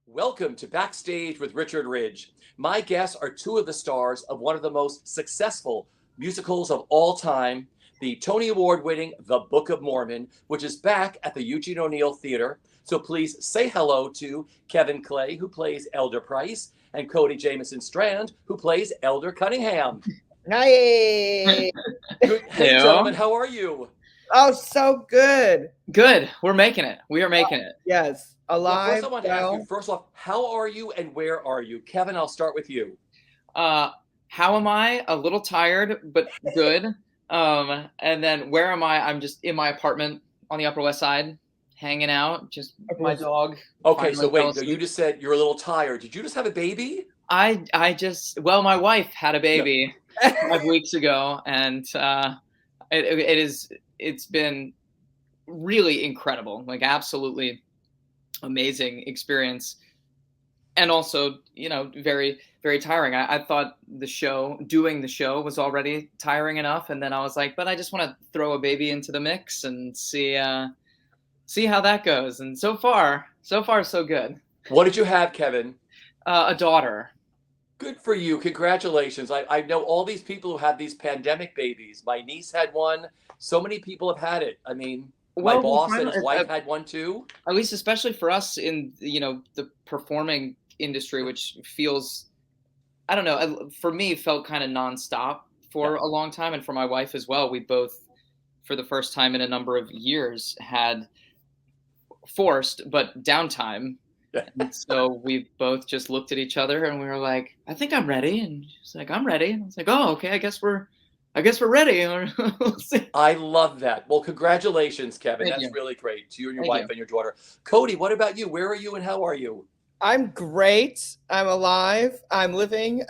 Welcome to Backstage with Richard Ridge. My guests are two of the stars of one of the most successful musicals of all time, the Tony Award winning The Book of Mormon, which is back at the Eugene O'Neill Theater. So please say hello to Kevin Clay, who plays Elder Price, and Cody Jamison Strand, who plays Elder Cunningham. Hey. Hey, gentlemen, how are you? Oh, so good. Good. We're making it. We are making it. Yes. Alive. Well, first I want to ask you, first off, how are you and where are you? Kevin, I'll start with you. How am I? A little tired, but good. And then where am I? I'm just in my apartment on the Upper West Side, hanging out, just my dog. Okay, so wait, so you just said you're a little tired. Did you just have a baby? My wife had a baby 5 weeks ago, and it's been really incredible, like absolutely amazing experience, and also very, very tiring. I thought doing the show was already tiring enough, and then I was like, but I just want to throw a baby into the mix and see how that goes. And so far so good. What did you have, Kevin? A daughter. Good for you. Congratulations. I know all these people who have these pandemic babies. My niece had one. So many people have had it. I mean, my boss and his wife had one too. At least, especially for us in the performing industry, which feels, I don't know, for me felt kind of nonstop for a long time, and for my wife as well. We both, for the first time in a number of years, had forced but downtime. And so we both just looked at each other and we were like, I think I'm ready. And she's like, I'm ready. And I was like, oh, okay, I guess we're ready. I love that. Well, congratulations, Kevin. That's really great to you and your wife and your daughter. Cody, what about you? Where are you and how are you? I'm great. I'm alive. I'm living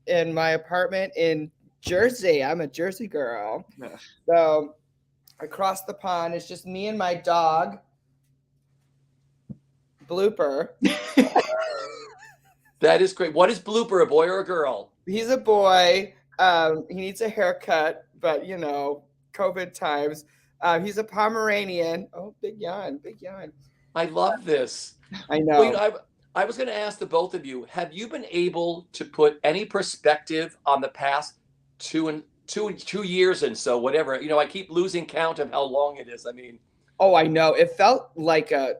in my apartment in Jersey. I'm a Jersey girl. Yeah. So across the pond, it's just me and my dog. Blooper. That is great. What is Blooper, a boy or a girl? He's a boy. He needs a haircut, but COVID times. He's a Pomeranian. Oh, big yawn. I love this. I know. Well, I was going to ask the both of you, have you been able to put any perspective on the past two years and so whatever? I keep losing count of how long it is. I mean, oh, I know. It felt like a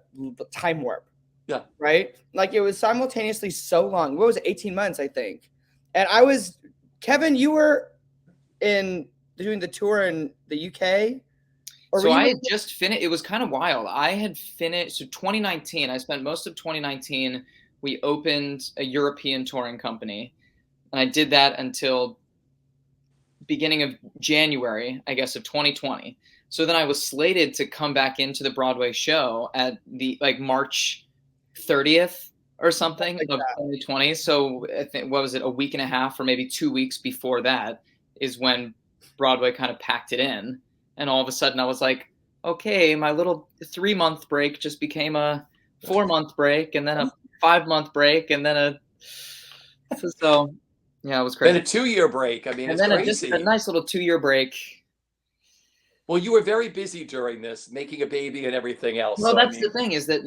time warp. Yeah. Right? Like it was simultaneously so long. What was it? 18 months, I think. And Kevin, you were doing the tour in the UK? So I had just finished. It was kind of wild. I had finished. So 2019, I spent most of 2019. We opened a European touring company. And I did that until beginning of January, I guess, of 2020. So then I was slated to come back into the Broadway show at the March 30th or something of 2020. So I think, what was it, a week and a half or maybe 2 weeks before that is when Broadway kind of packed it in. And all of a sudden I was like, okay, my little 3-month break just became a 4-month break, and then a 5-month break, and then so yeah, it was crazy. Then a 2-year break. I mean, it's crazy. A nice little 2-year break. Well, you were very busy during this, making a baby and everything else. Well, that's the thing, is that,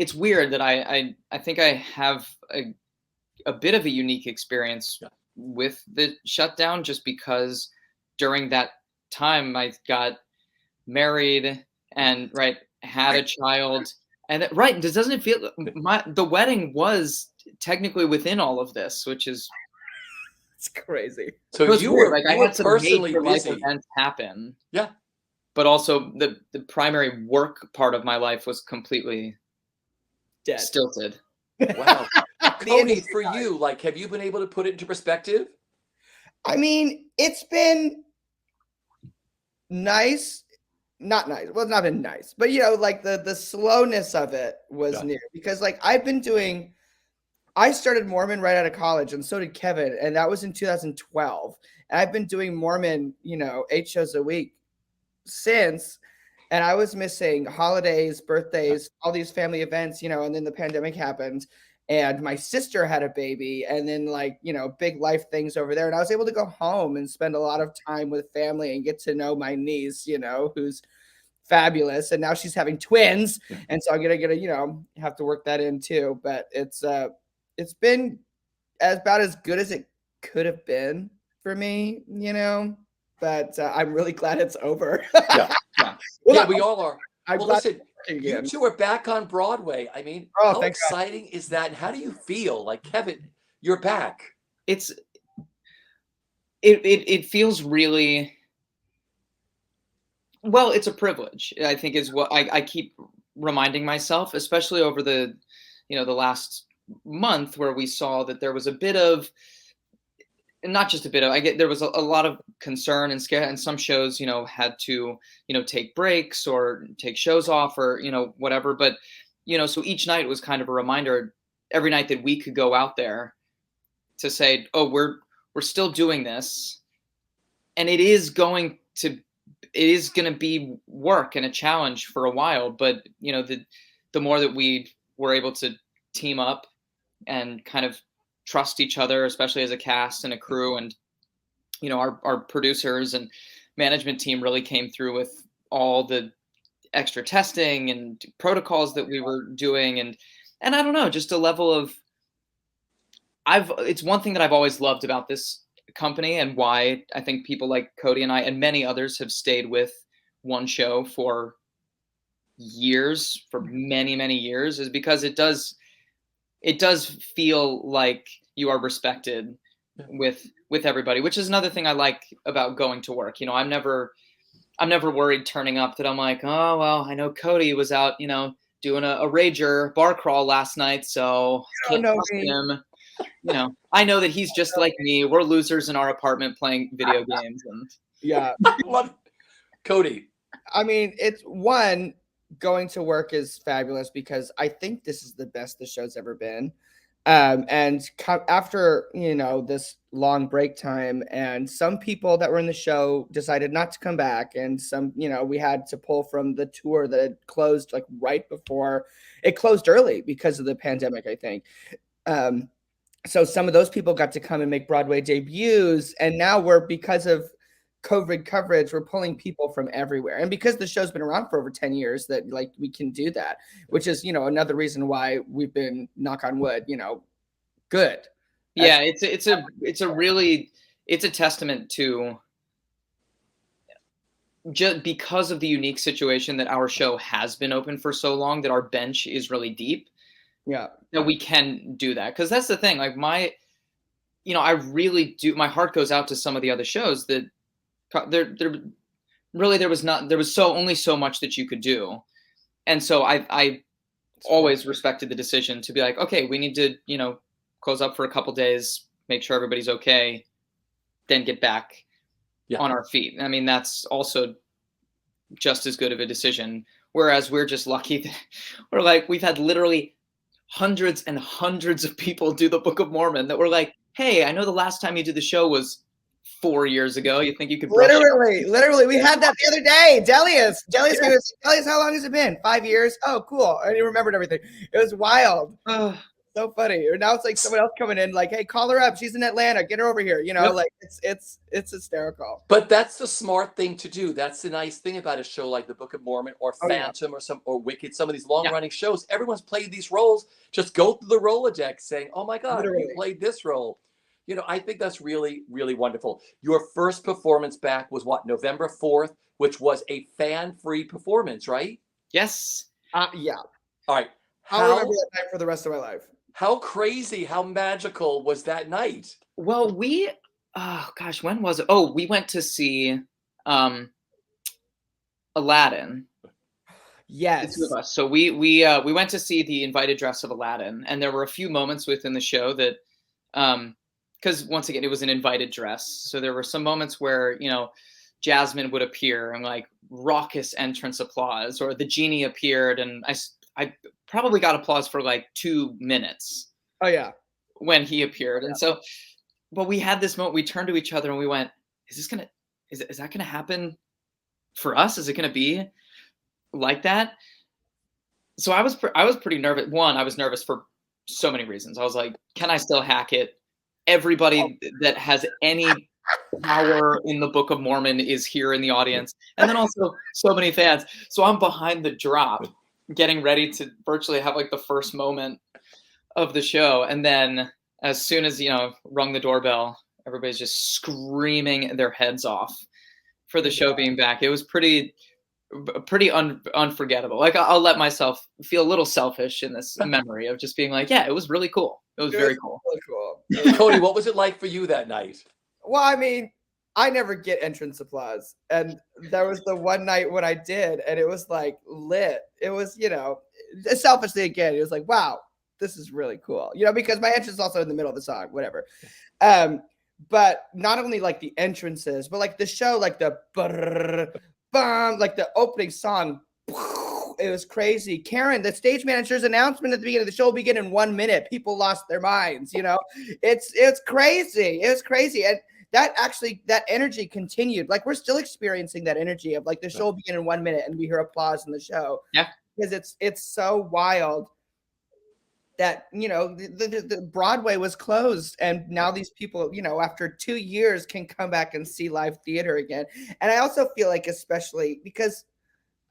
it's weird that I think I have a bit of a unique experience with the shutdown, just because during that time I got married and had a child, and doesn't it feel the wedding was technically within all of this, which is it's crazy. So you were I had some major life events happen. Yeah. But also the primary work part of my life was completely dead. Stilted. Wow. Cody, for you, have you been able to put it into perspective? I mean, it's been nice. Not nice. Well, it's not been nice. But the slowness of it was new, because I started Mormon right out of college, and so did Kevin, and that was in 2012. And I've been doing Mormon, 8 shows a week since, and I was missing holidays, birthdays, all these family events, and then the pandemic happened, and my sister had a baby, and then big life things over there. And I was able to go home and spend a lot of time with family and get to know my niece, who's fabulous. And now she's having twins. And so I'm going to, have to work that in too. But it's been about as good as it could have been for me, but I'm really glad it's over. Yeah. Well, we all are. Well, listen, you two are back on Broadway. I mean, how exciting is that? And how do you feel? Like, Kevin, you're back. It feels really, well, it's a privilege, I think, is what I keep reminding myself, especially over the last month, where we saw that there was a bit of, not just a bit of, there was a lot of concern and scare, and some shows, had to, take breaks or take shows off or, whatever. But, so each night was kind of a reminder, every night, that we could go out there to say, oh, we're still doing this. And it is going to be work and a challenge for a while. But, the more that we were able to team up and kind of trust each other, especially as a cast and a crew, and our producers and management team really came through with all the extra testing and protocols that we were doing, and I don't know, just a level of, it's one thing that I've always loved about this company, and why I think people like Cody and I and many others have stayed with one show for years, for many, many years, is because it does feel like you are respected with everybody, which is another thing I like about going to work. I'm never worried turning up that I'm like, oh, well, I know Cody was out, doing a rager bar crawl last night, so can't trust him. I know that he's just like me. We're losers in our apartment playing video games. And yeah. Cody. I mean, going to work is fabulous because I think this is the best the show's ever been. And after, this long break time, and some people that were in the show decided not to come back. And some, we had to pull from the tour that had closed like right before it closed early because of the pandemic, I think. So some of those people got to come and make Broadway debuts. And now because of COVID coverage, we're pulling people from everywhere. And because the show's been around for over 10 years, that like we can do that, which is, another reason why we've been, knock on wood, good. Yeah, it's a testament to, just because of the unique situation that our show has been open for so long, that our bench is really deep. Yeah. That we can do that. Because that's the thing, like I really do, my heart goes out to some of the other shows that there was only so much that you could do. And so I always respected the decision to be like, okay, we need to, close up for a couple days, make sure everybody's okay, then get back on our feet. I mean, that's also just as good of a decision. Whereas we're just lucky that we've had literally hundreds and hundreds of people do the Book of Mormon that were like, hey, I know the last time you did the show was 4 years ago. You think you could brush literally we had that the other day. Delius, how long has it been? 5 years. Oh, cool. I remembered everything. It was wild. So funny. Now it's like someone else coming in like, hey, call her up, she's in Atlanta, get her over here, like it's hysterical. But that's the smart thing to do. That's the nice thing about a show like the Book of Mormon or Phantom or Wicked, some of these long running shows. Everyone's played these roles. Just go through the Rolodex saying, oh my God, you played this role. I think that's really, really wonderful. Your first performance back was what, November 4th, which was a fan-free performance, right? Yes. Yeah. All right. I'll remember that night for the rest of my life. How crazy, how magical was that night? Well, when was it? Oh, we went to see Aladdin. Yes. The two of us. So we went to see the invited dress of Aladdin, and there were a few moments within the show that because once again, it was an invited dress. So there were some moments where, Jasmine would appear and like raucous entrance applause, or the genie appeared and I probably got applause for like 2 minutes. Oh yeah. When he appeared. And so, but we had this moment, we turned to each other and we went, is that going to happen for us? Is it going to be like that? So I was pretty nervous. One, I was nervous for so many reasons. I was like, can I still hack it? Everybody that has any power in the Book of Mormon is here in the audience. And then also so many fans. So I'm behind the drop getting ready to virtually have like the first moment of the show. And then as soon as, rung the doorbell, everybody's just screaming their heads off for the show being back. It was pretty unforgettable. Like I'll let myself feel a little selfish in this memory of just being like, yeah, it was really cool. It was very cool. Really cool. Cody, what was it like for you that night? Well, I mean, I never get entrance applause. And there was the one night when I did, and it was like lit. It was, selfishly again, it was like, wow, this is really cool. Because my entrance is also in the middle of the song, whatever. But not only like the entrances, but like the show, like the like the opening song, it was crazy. Karen, the stage manager's announcement at the beginning of the show will begin in 1 minute. People lost their minds, it's crazy. It was crazy. And that energy continued. Like we're still experiencing that energy of like the show will begin in 1 minute and we hear applause in the show. Yeah. Because it's so wild that, the Broadway was closed and now these people, after 2 years can come back and see live theater again. And I also feel like, especially because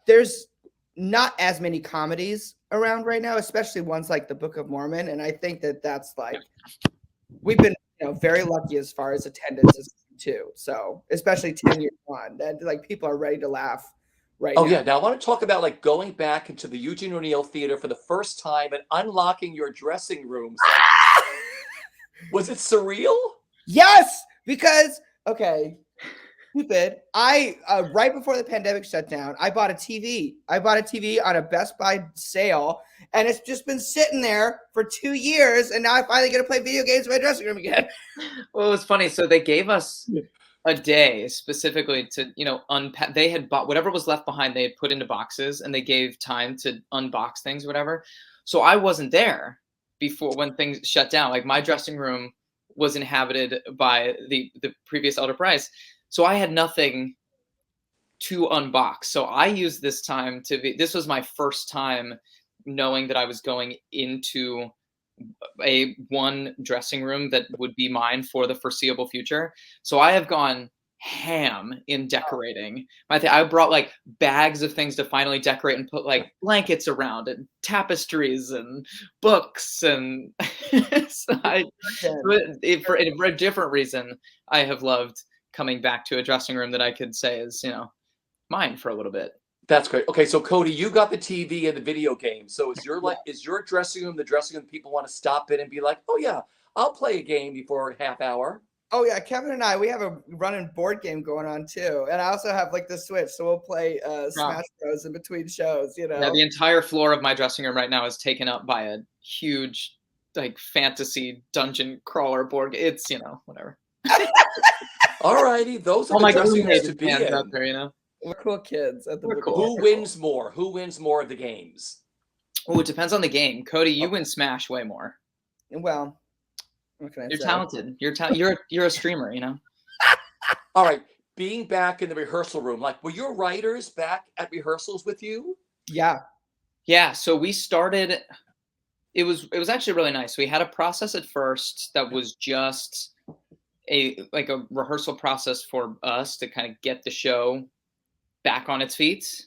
there's not as many comedies around right now, especially ones like the Book of Mormon. And I think that's like, we've been, very lucky as far as attendance is too. So especially 10 years on, that like people are ready to laugh. Right now. Yeah. Now I want to talk about like going back into the Eugene O'Neill Theater for the first time and unlocking your dressing rooms. Was it surreal? Yes, because stupid. I right before the pandemic shut down, I bought a TV. I bought a TV on a Best Buy sale, and it's just been sitting there for 2 years, and now I finally get to play video games in my dressing room again. Well, it was funny. So they gave us a day specifically to, unpack. They had bought whatever was left behind. They had put into boxes, and they gave time to unbox things, whatever. So I wasn't there before when things shut down. Like my dressing room was inhabited by the previous Elder Price, so I had nothing to unbox. So I used this time this was my first time knowing that I was going into one dressing room that would be mine for the foreseeable future. So I have gone ham in decorating. I brought like bags of things to finally decorate and put like blankets around and tapestries and books and for a different reason, I have loved coming back to a dressing room that I could say is, mine for a little bit. That's great. Okay, so Cody, you got the TV and the video game. So is your dressing room the dressing room people want to stop in and be like, oh yeah, I'll play a game before a half hour? Oh yeah, Kevin and I, we have a running board game going on too, and I also have like the Switch, so we'll play Smash Bros in between shows. Yeah, the entire floor of my dressing room right now is taken up by a huge like fantasy dungeon crawler board. It's whatever. All righty, those are the dressing rooms to be in. Out there, We're cool kids. We're cool. Who wins more? Who wins more of the games? Oh, it depends on the game. Cody, you win Smash way more. Well, what can I say? You're talented. You're a streamer, All right. Being back in the rehearsal room, like were your writers back at rehearsals with you? Yeah. Yeah. So we started. It was actually really nice. We had a process at first that was just a rehearsal process for us to kind of get the show back on its feet.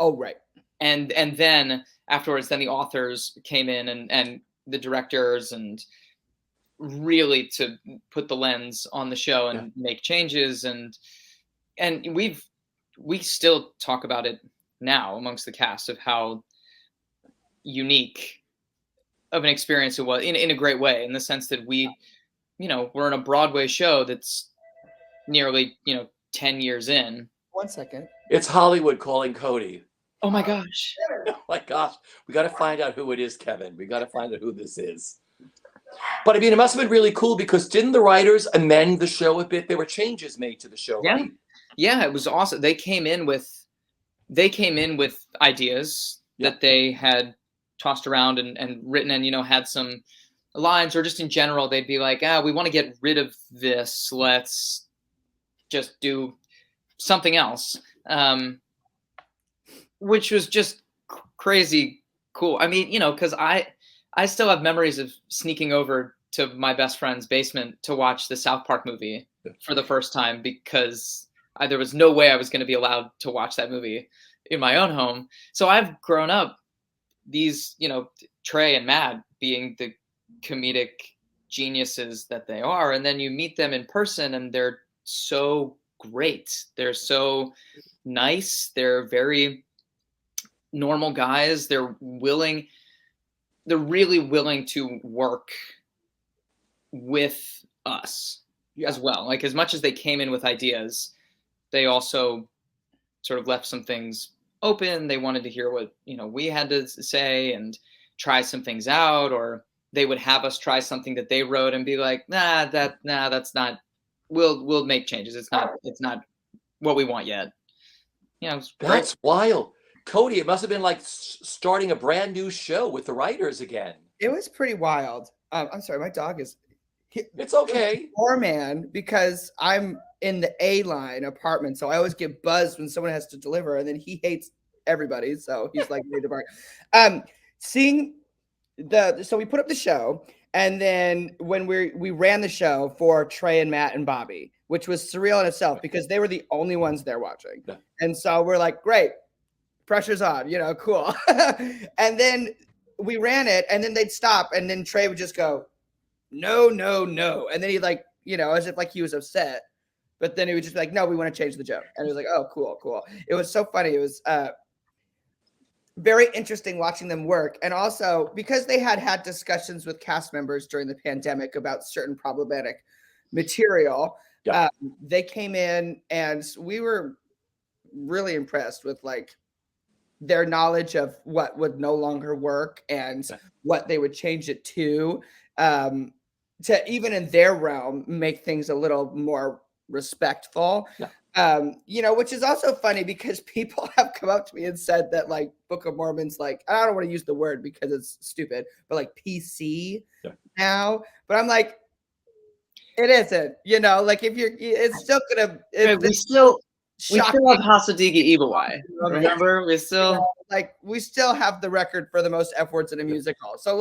Oh, right. And then afterwards, the authors came in and the directors and really to put the lens on the show and make changes. And we still talk about it now amongst the cast of how unique of an experience it was in a great way, in the sense that we're in a Broadway show that's nearly, 10 years in. 1 second. It's Hollywood calling Cody. Oh my gosh. Oh my gosh. We got to find out who it is, Kevin. We got to find out who this is. But I mean, it must have been really cool because didn't the writers amend the show a bit? There were changes made to the show, yeah. right? Yeah, it was awesome. They came in with ideas that they had tossed around and written and, had some lines, or just in general, they'd be like, we want to get rid of this. Let's just do something else. Which was just crazy cool. I mean, because I still have memories of sneaking over to my best friend's basement to watch the South Park movie for the first time because there was no way I was going to be allowed to watch that movie in my own home. So I've grown up these, Trey and Matt being the comedic geniuses that they are. And then you meet them in person and they're so great. They're so nice. They're very normal guys. They're really willing to work with us as well. Like, as much as they came in with ideas, they also sort of left some things open. They wanted to hear what, we had to say and try some things out, or they would have us try something that they wrote and be like, that's not, we'll make changes. It's not what we want yet. That's wild. Cody, it must have been like starting a brand new show with the writers again. It was pretty wild. I'm sorry, my dog is. It's okay. Poor man, because I'm in the A-line apartment, so I always get buzzed when someone has to deliver, and then he hates everybody, so he's like, so we put up the show, and then when we ran the show for Trey and Matt and Bobby, which was surreal in itself because they were the only ones there watching, and so we're like, great, pressure's on, cool. And then we ran it, and then they'd stop, and then Trey would just go, no. And then he as if like he was upset, but then he would just be like, no, we want to change the joke. And it was like, oh, cool. It was so funny. It was very interesting watching them work. And also because they had discussions with cast members during the pandemic about certain problematic material, they came in and we were really impressed with their knowledge of what would no longer work and what they would change it to even in their realm, make things a little more respectful. Which is also funny because people have come up to me and said that Book of Mormon's I don't want to use the word because it's stupid, but PC now. But I'm like, it isn't, if you're, it's still gonna. We still have Hasadigi Evil Eye. Remember, we still we still have the record for the most F words in a musical. So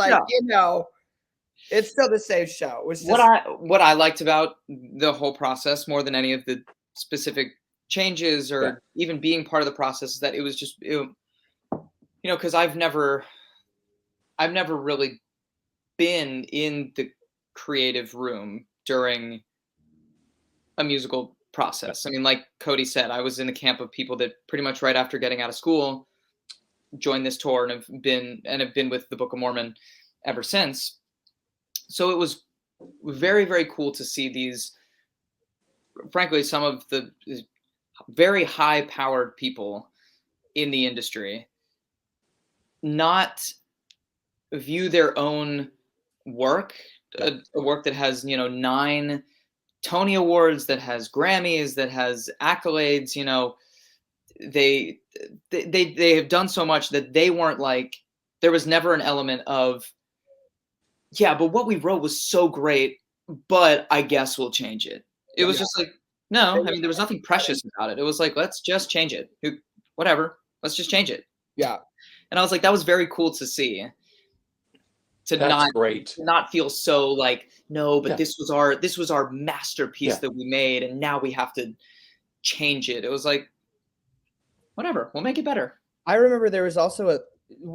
it's still the same show. What I liked about the whole process more than any of the specific changes or even being part of the process is that it was just, because I've never really been in the creative room during a musical process. I mean, like Cody said, I was in the camp of people that pretty much right after getting out of school joined this tour and have been with the Book of Mormon ever since. So it was very, very cool to see these, frankly, some of the very high-powered people in the industry not view their own work, a work that has, 9 Tony Awards, that has Grammys, that has accolades, they have done so much that they weren't there was never an element of, but what we wrote was so great, but I guess we'll change it. It was just no, I mean, there was nothing precious about it. It was let's just change it. Whatever. Let's just change it. Yeah. And I was like, that was very cool to see. Great. Not feel so no, but this was our masterpiece that we made, and now we have to change it. It was whatever, we'll make it better. I remember there was also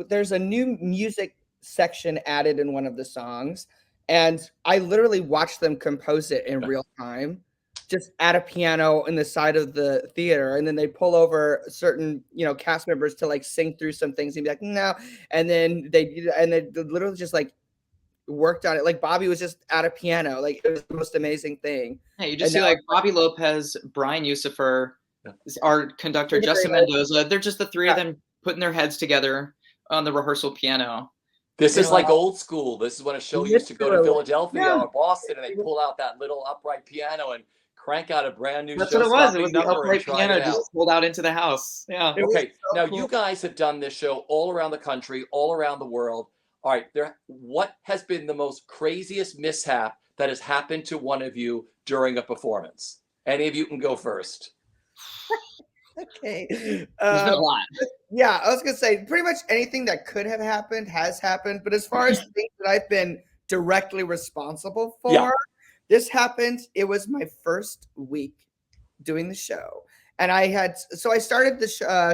there's a new music section added in one of the songs, and I literally watched them compose it in real time, just at a piano in the side of the theater, and then they pull over certain cast members to sing through some things and be like, no, and then they literally just worked on it. Bobby was just at a piano, it was the most amazing thing. Hey, you just see Bobby Lopez, Brian Yusufer, our conductor Justin Mendoza, they're just the three of them putting their heads together on the rehearsal piano. This is old school. This is when a show used to go to Philadelphia or Boston, and they pull out that little upright piano and crank out a brand new. That's what it was. It was the upright piano just pulled out into the house. Yeah. Okay. Now you guys have done this show all around the country, all around the world. All right. What has been the most craziest mishap that has happened to one of you during a performance? Any of you can go first. Okay. There's been a lot. Yeah, I was gonna say pretty much anything that could have happened has happened. But as far as things that I've been directly responsible for, This happened. It was my first week doing the show. And I started the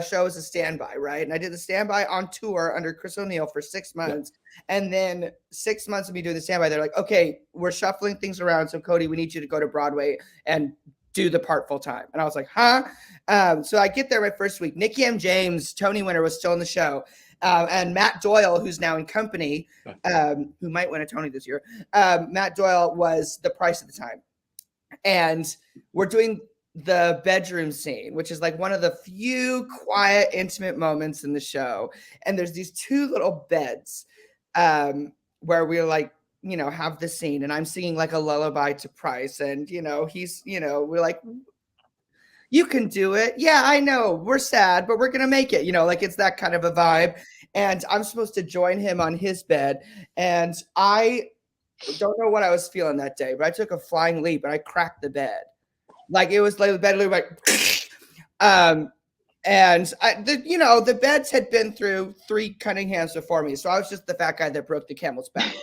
show as a standby, right? And I did the standby on tour under Chris O'Neill for 6 months. Yeah. And then 6 months of me doing the standby, they're like, okay, we're shuffling things around. So Cody, we need you to go to Broadway and do the part full time. And I was like, huh? So I get there my first week. Nikki M. James, Tony winner, was still in the show. And Matt Doyle, who's now in Company, who might win a Tony this year. Matt Doyle was the Price at the time. And we're doing the bedroom scene, which is like one of the few quiet, intimate moments in the show. And there's these two little beds where we're like, you know, have the scene, and I'm singing like a lullaby to Price. And, you know, he's, you know, we're like, you can do it. Yeah, I know. We're sad, but we're going to make it, you know, like it's that kind of a vibe. And I'm supposed to join him on his bed. And I don't know what I was feeling that day, but I took a flying leap and I cracked the bed. Like it was like the bed like, and you know, the beds had been through 3 Cunninghams before me. So I was just the fat guy that broke the camel's back.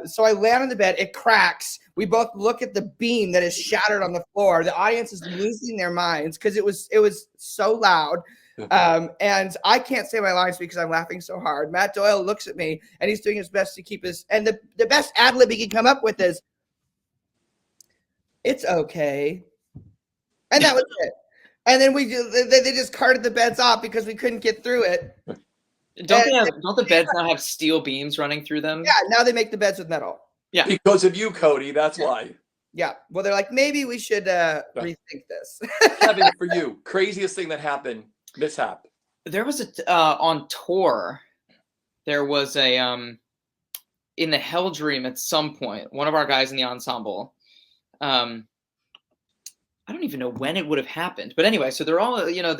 So I land on the bed, it cracks. We both look at the beam that is shattered on the floor. The audience is losing their minds because it was so loud. And I can't say my lines because I'm laughing so hard. Matt Doyle looks at me and he's doing his best to keep his, and the best ad lib he can come up with is, it's okay. And that was it. And then they just carted the beds off because we couldn't get through it. Don't the beds now have steel beams running through them? Yeah, now they make the beds with metal. Yeah. Because of you, Cody, that's why. Yeah. Well, they're like, maybe we should rethink this. Kevin, for you, craziest thing that happened, mishap. There was on tour, there was a in the Hell Dream at some point, one of our guys in the ensemble, I don't even know when it would have happened, but anyway, so they're all, you know,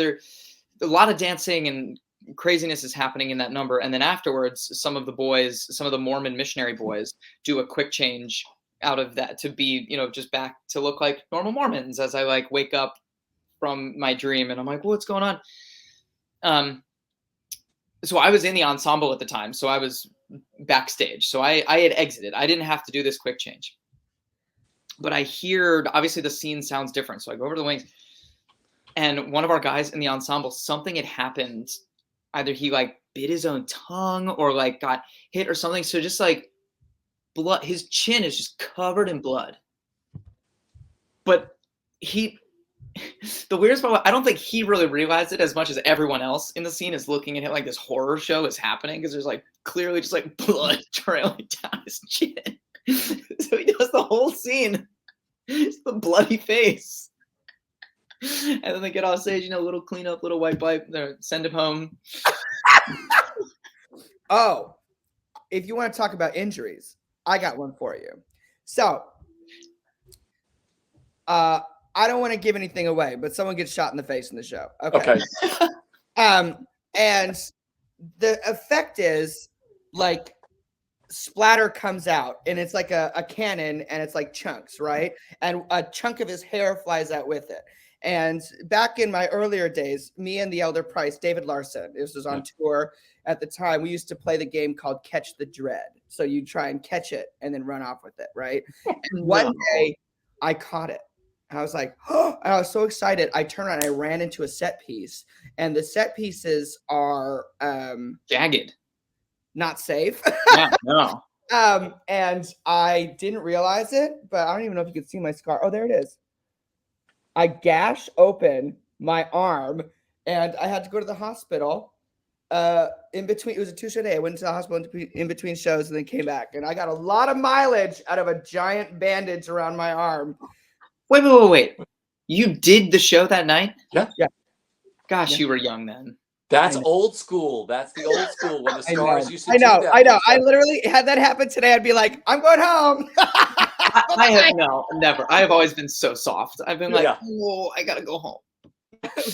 a lot of dancing and craziness is happening in that number. And then afterwards, some of the Mormon missionary boys do a quick change out of that to be, you know, just back to look like normal Mormons as I like wake up from my dream and I'm like, what's going on? So I was in the ensemble at the time. So I was backstage. So I had exited. I didn't have to do this quick change. But I hear, obviously the scene sounds different. So I go over to the wings and one of our guys in the ensemble, something had happened. Either he like bit his own tongue or like got hit or something. So just like blood, his chin is just covered in blood. But the weirdest part, I don't think he really realized it as much as everyone else in the scene is looking at him like this horror show is happening because there's like clearly just like blood trailing down his chin. So he does the whole scene. It's the bloody face. And then they get off stage, you know, little cleanup, little white wipe, send him home. Oh, if you want to talk about injuries, I got one for you. So, I don't want to give anything away, but someone gets shot in the face in the show. Okay. And the effect is like splatter comes out and it's like a cannon and it's like chunks, right? And a chunk of his hair flies out with it. And back in my earlier days, me and the elder Price, David Larson, this was on tour at the time, we used to play the game called Catch the Dread. So you try and catch it and then run off with it, right? And one day I caught it. I was like, oh, I was so excited. I turned around and I ran into a set piece. And the set pieces are jagged. Not safe. Yeah, no. And I didn't realize it, but I don't even know if you could see my scar. Oh, there it is. I gashed open my arm and I had to go to the hospital in between. It was a 2-show day. I went to the hospital in between shows and then came back. And I got a lot of mileage out of a giant bandage around my arm. Wait. You did the show that night? Yeah. Gosh, you were young then. That's old school. That's the old school when the stars used to I know. do that. I know. I literally had that happen today. I'd be like, I'm going home. I have never. I have always been so soft. I've been like, whoa, I gotta go home.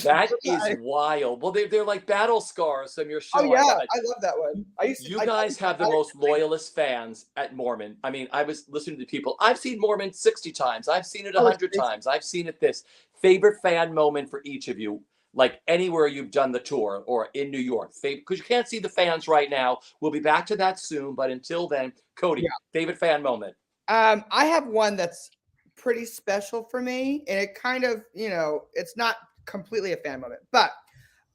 That is wild. Well, they're like battle scars from your show. Oh yeah, I love that one. You guys have the most loyalist fans at Mormon. I mean, I was listening to people. I've seen Mormon 60 times. I've seen it 100 times. I've seen it this. Favorite fan moment for each of you, like anywhere you've done the tour or in New York. Because you can't see the fans right now. We'll be back to that soon. But until then, Cody, favorite fan moment. I have one that's pretty special for me, and it kind of, it's not completely a fan moment, but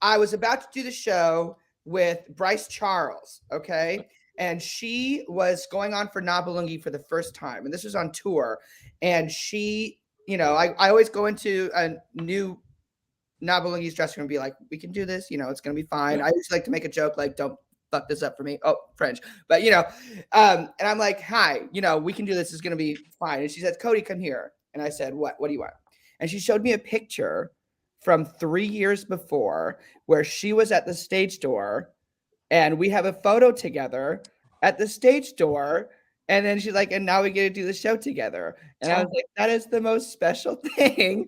I was about to do the show with Bryce Charles, okay? And she was going on for Nabulungi for the first time, and this was on tour. And she, I always go into a new Nabulungi's dressing room and be like, we can do this, it's gonna be fine. I always like to make a joke like, don't fuck this up for me. Oh, French. But and I'm like, hi, we can do this, it's gonna be fine. And she said, Cody, come here. And I said, what do you want? And she showed me a picture from 3 years before where she was at the stage door, and we have a photo together at the stage door. And then she's like, and now we get to do the show together. And I was like, that is the most special thing.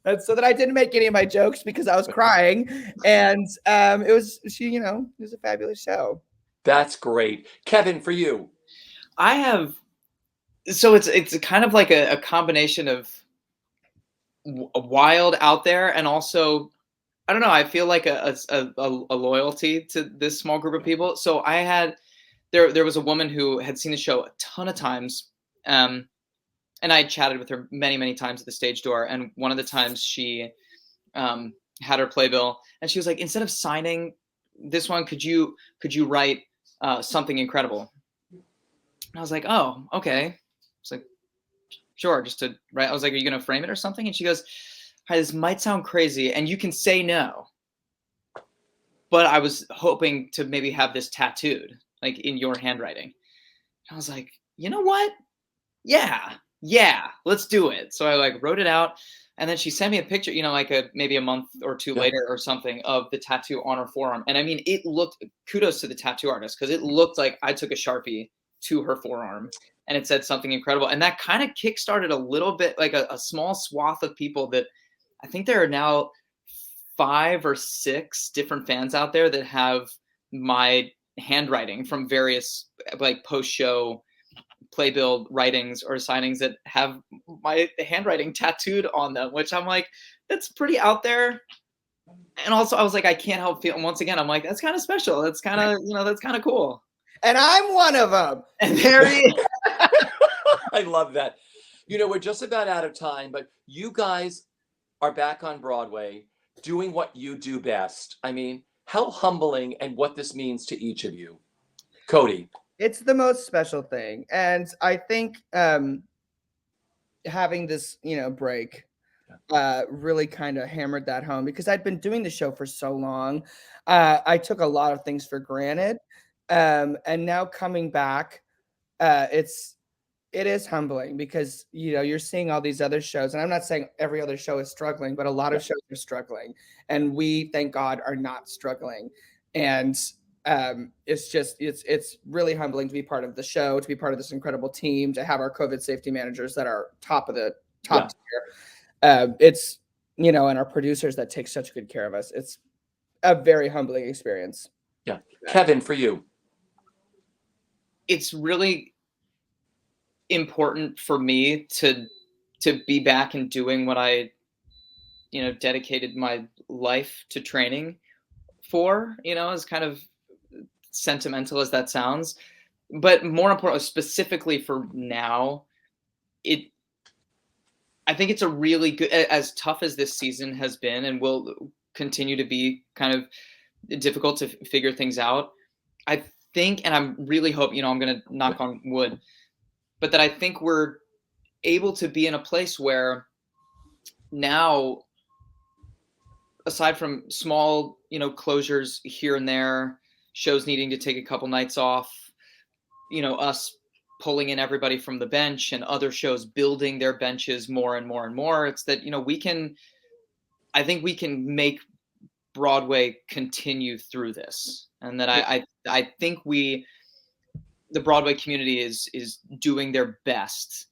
And so that I didn't make any of my jokes because I was crying. And it was a fabulous show. That's great. Kevin, for you. So it's kind of like a combination of wild out there, and also, I don't know, I feel like a loyalty to this small group of people. So there was a woman who had seen the show a ton of times, and I chatted with her many, many times at the stage door. And one of the times she had her playbill, and she was like, instead of signing this one, could you write something incredible? And I was like, oh, okay. It's like, sure, just to write. I was like, are you going to frame it or something? And she goes, hi, this might sound crazy, and you can say no, but I was hoping to maybe have this tattooed, like in your handwriting. And I was like, you know what? Yeah, let's do it. So I like wrote it out, and then she sent me a picture, like maybe a month or two later or something, of the tattoo on her forearm. And I mean, it looked, kudos to the tattoo artist, because it looked like I took a Sharpie to her forearm, and it said something incredible. And that kind of kickstarted a little bit, like a small swath of people that I think there are now 5 or 6 different fans out there that have my handwriting from various like post-show playbill writings or signings that have my handwriting tattooed on them, which I'm like, that's pretty out there. And also I was like, I can't help feeling, once again, I'm like, that's kind of special. That's kind of, that's kind of cool. And I'm one of them. And there he is. I love that. We're just about out of time, but you guys are back on Broadway doing what you do best. I mean, how humbling, and what this means to each of you. Cody. It's the most special thing. And I think having this, break really kind of hammered that home, because I'd been doing the show for so long. I took a lot of things for granted. And now coming back, it is humbling, because you're seeing all these other shows, and I'm not saying every other show is struggling, but a lot of shows are struggling, and we, thank God, are not struggling. And it's really humbling to be part of the show, to be part of this incredible team, to have our COVID safety managers that are top tier. It's and our producers that take such good care of us. It's a very humbling experience. Yeah. Kevin, for you. It's really important for me to be back and doing what I dedicated my life to training for, as kind of sentimental as that sounds, but more important, specifically for now, I think it's a really good, as tough as this season has been and will continue to be kind of difficult to figure things out. I think, and I'm really hope, I'm going to knock on wood, but that I think we're able to be in a place where now, aside from small, closures here and there, shows needing to take a couple nights off, us pulling in everybody from the bench, and other shows building their benches more and more and more. It's that, I think we can make Broadway continue through this. And that I think the Broadway community is doing their best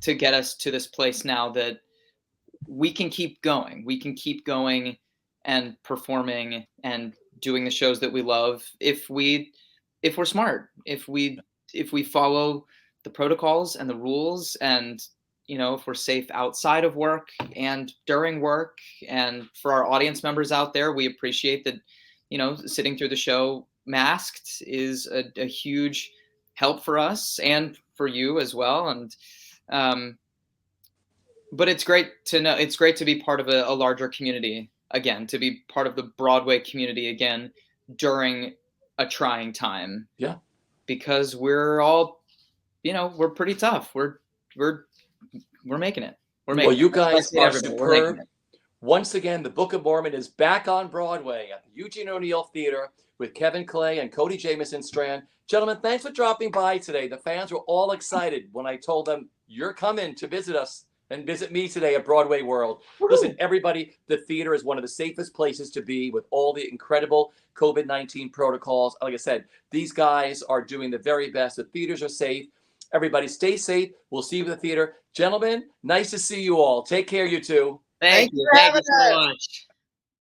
to get us to this place now that we can keep going. We can keep going and performing and doing the shows that we love if we're smart, if we follow the protocols and the rules, and if we're safe outside of work and during work. And for our audience members out there, we appreciate that sitting through the show masked is a huge help for us and for you as well. And but it's great to know. It's great to be part of a larger community again, to be part of the Broadway community again during a trying time. Yeah, because we're all, we're pretty tough. We're making it. We're making well, you it. That's guys what I are say to everybody. We're making superb. it. Once again, the Book of Mormon is back on Broadway at the Eugene O'Neill Theater with Kevin Clay and Cody Jamison Strand. Gentlemen, thanks for dropping by today. The fans were all excited when I told them you're coming to visit us and visit me today at BroadwayWorld. Listen, everybody, the theater is one of the safest places to be with all the incredible COVID-19 protocols. Like I said, these guys are doing the very best. The theaters are safe. Everybody stay safe. We'll see you at the theater. Gentlemen, nice to see you all. Take care, you two. Thank you. for Thank you having so us. much.